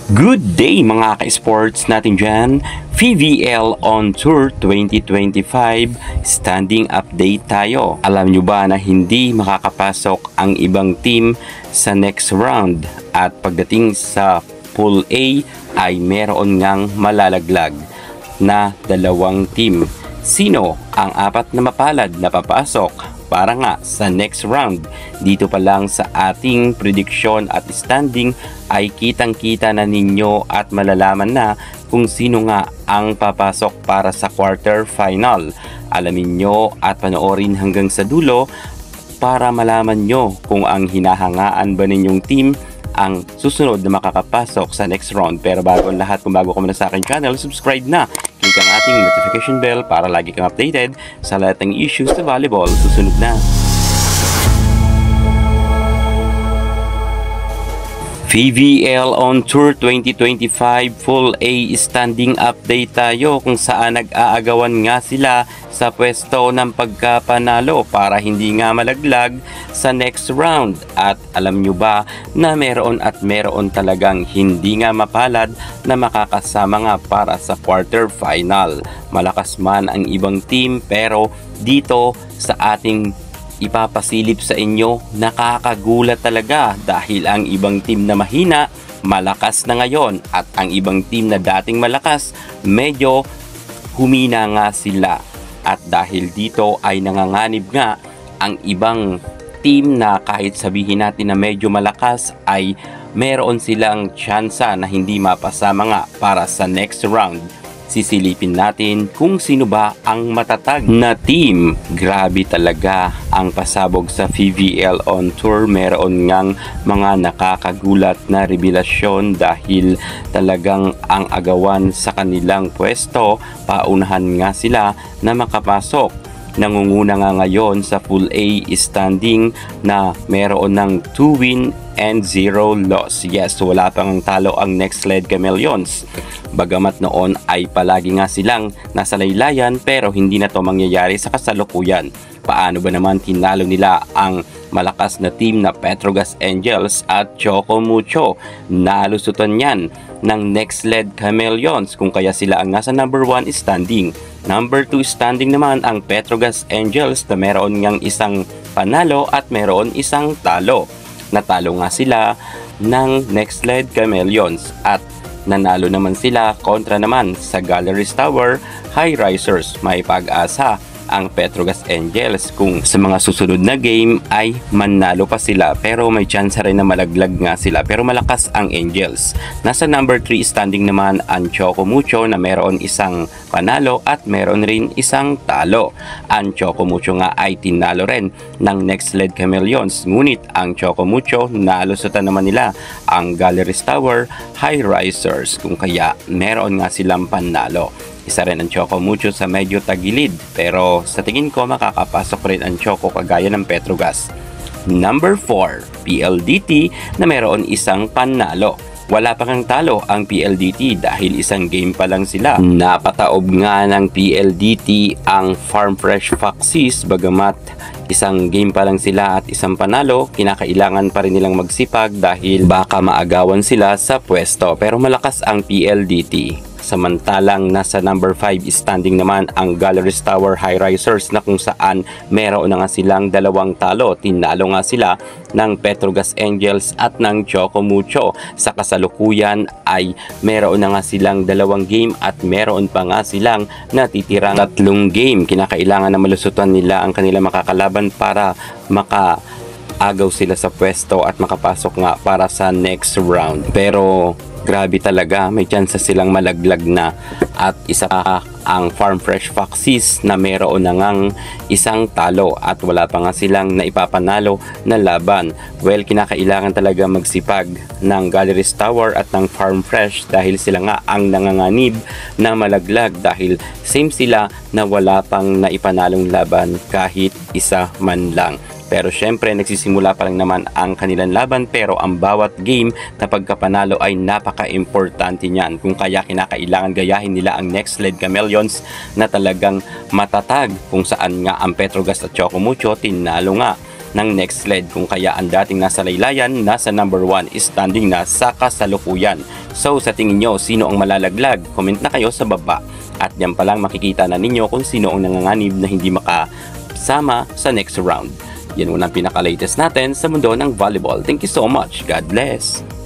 Good day mga ka-sports natin dyan. VVL on Tour 2025 standing update tayo. Alam nyo ba na hindi makakapasok ang ibang team sa next round at pagdating sa Pool A ay meron ngang malalaglag na dalawang team. Sino ang apat na mapalad na papasok para nga sa next round? Dito pa lang sa ating prediction at standing ay kitang-kita na ninyo at malalaman na kung sino nga ang papasok para sa quarter final. Alamin nyo at panoorin hanggang sa dulo para malaman nyo kung ang hinahangaan ba ninyong team ang susunod na makakapasok sa next round. Pero bago ang lahat, kung bago ka muna sa aking channel, subscribe na. Click ang ating notification bell para lagi kang updated sa lahat ng issues sa volleyball. Susunod na. VVL on Tour 2025 Full A standing update tayo kung saan nag-aagawan nga sila sa pwesto ng pagkapanalo para hindi nga malaglag sa next round. At alam nyo ba na meron talagang hindi nga mapalad na makakasama nga para sa quarter final. Malakas man ang ibang team pero dito sa ating ipapasilip sa inyo, nakakagulat talaga dahil ang ibang team na mahina, malakas na ngayon at ang ibang team na dating malakas, medyo humina nga sila. At dahil dito ay nanganganib nga ang ibang team na kahit sabihin natin na medyo malakas ay meron silang tsansa na hindi mapasama nga para sa next round. Sisilipin natin kung sino ba ang matatag na team. Grabe talaga ang pasabog sa VVL on Tour. Meron ngang mga nakakagulat na revelasyon dahil talagang ang agawan sa kanilang pwesto, paunahan nga sila na makapasok. Nangunguna nga ngayon sa Pool A standing na meron ng 2 win and 0 loss. Yes, wala pang talo ang Next Led Chameleons. Bagamat noon ay palagi nga silang nasa laylayan pero hindi na to mangyayari sa kasalukuyan. Paano ba naman tinalo nila ang malakas na team na Petrogas Angels at Choco Mucho? Nalusutan yan ng Next Led Chameleons kung kaya sila ang nasa number 1 standing. Number 2 standing naman ang Petrogas Angels na meron ngang isang panalo at meron isang talo. Natalo nga sila ng Next Led Chameleons at nanalo naman sila kontra naman sa Galleries Tower High Risers. May pag-asa ang Petrogas Angels kung sa mga susunod na game ay manalo pa sila pero may chance rin na malaglag nga sila pero malakas ang Angels. Nasa number 3 standing naman ang Choco Mucho na meron isang panalo at meron rin isang talo. Ang Choco Mucho nga ay tinalo rin ng Next Led Chameleons, ngunit ang Choco Mucho nalusutan naman nila ang Galleries Tower High Risers kung kaya meron nga silang panalo. Isa rin ang Choco Mucho sa medyo tagilid pero sa tingin ko makakapasok rin ang Choco kagaya ng Petrogas. Number 4, PLDT na meron isang panalo. Wala pa kang talo ang PLDT dahil isang game pa lang sila. Napataob nga ng PLDT ang Farm Fresh Foxes bagamat isang game pa lang sila at isang panalo, kinakailangan pa rin nilang magsipag dahil baka maagawan sila sa pwesto. Pero malakas ang PLDT. Samantalang nasa number 5 standing naman ang Galleries Tower High Risers na kung saan meron na nga silang dalawang talo. Tinalo nga sila ng Petrogas Angels at ng Choco Mucho. Sa kasalukuyan ay meron na nga silang dalawang game at meron pa nga silang natitirang 3 game. Kinakailangan na malusutan nila ang kanilang makakalaban para makaagaw sila sa pwesto at makapasok nga para sa next round. Pero grabe talaga, may chance silang malaglag na. At isa pa ang Farm Fresh Foxes na meron na ngang isang talo at wala pa nga silang naipapanalo na laban. Well, kinakailangan talaga magsipag ng Galleries Tower at ng Farm Fresh dahil sila nga ang nanganganib na malaglag dahil same sila na wala pang naipanalong laban kahit isa man lang. Pero syempre nagsisimula pa lang naman ang kanilang laban pero ang bawat game na pagkapanalo ay napaka-importante niyan. Kung kaya kinakailangan gayahin nila ang Next Led Chameleons na talagang matatag kung saan nga ang Petrogas at Choco Mucho tinalo nga ng next sled, kung kaya ang dating nasa laylayan nasa number 1 standing na sa kasalukuyan. So sa tingin nyo, sino ang malalaglag? Comment na kayo sa baba. At yan pa lang makikita na ninyo kung sino ang nanganganib na hindi makasama sa next round. Yan muna ang pinaka-latest natin sa mundo ng volleyball. Thank you so much. God bless.